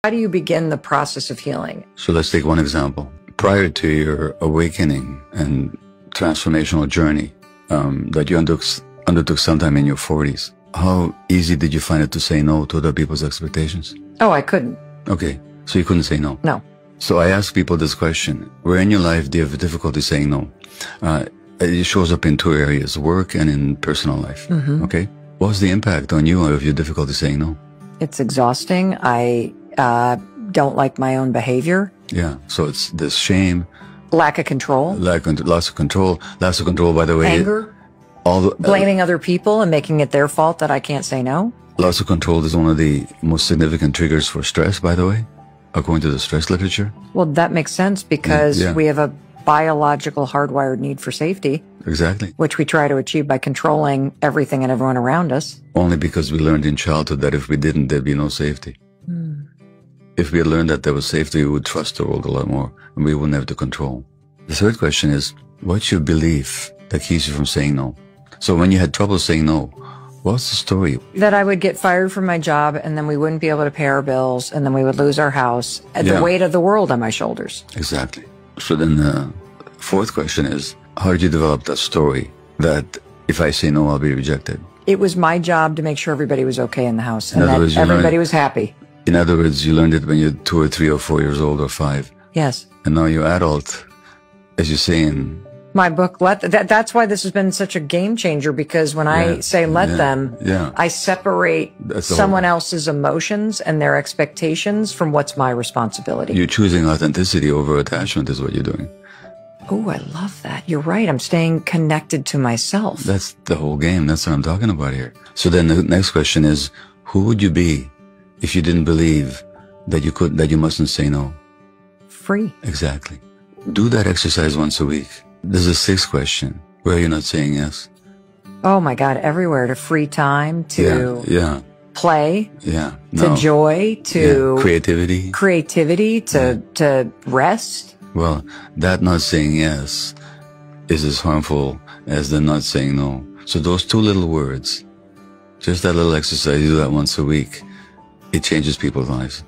How do you begin the process of healing? So let's take one example. Prior to your awakening and transformational journey that you undertook sometime in your 40s, how easy did you find it to say no to other people's expectations? Oh, I couldn't. Okay, so you couldn't say no? No. So I ask people this question. Where in your life do you have difficulty saying no? It shows up in two areas, work and in personal life. Mm-hmm. Okay? What's the impact on you of your difficulty saying no? It's exhausting. I don't like my own behavior. Yeah, so it's this shame. Lack of control. Loss of control. Loss of control, by the way. Anger. Blaming other people and making it their fault that I can't say no. Loss of control is one of the most significant triggers for stress, by the way, according to the stress literature. Well, that makes sense because we have a biological hardwired need for safety. Exactly. Which we try to achieve by controlling everything and everyone around us. Only because we learned in childhood that if we didn't, there'd be no safety. If we had learned that there was safety, we would trust the world a lot more and we wouldn't have to control. The third question is, what's your belief that keeps you from saying no? So when you had trouble saying no, what's the story? That I would get fired from my job and then we wouldn't be able to pay our bills and then we would lose our house. The weight of the world on my shoulders. Exactly. So then the fourth question is, how did you develop that story that if I say no, I'll be rejected? It was my job to make sure everybody was okay in the house and that everybody was happy. In other words, you learned it when you're 2 or 3 or 4 years old or 5. Yes. And now you're adult, as you say in my book, that's why this has been such a game changer, because when I say let them, I separate someone else's emotions and their expectations from what's my responsibility. You're choosing authenticity over attachment is what you're doing. Oh, I love that. You're right. I'm staying connected to myself. That's the whole game. That's what I'm talking about here. So then the next question is, who would you be if you didn't believe that you mustn't say no? Free. Exactly. Do that exercise once a week. There's a sixth question. Where you're not saying yes? Oh my God, everywhere. To free time, to play, to joy, to creativity, to rest. Well, that not saying yes is as harmful as the not saying no. So those two little words, just that little exercise, you do that once a week, it changes people's lives.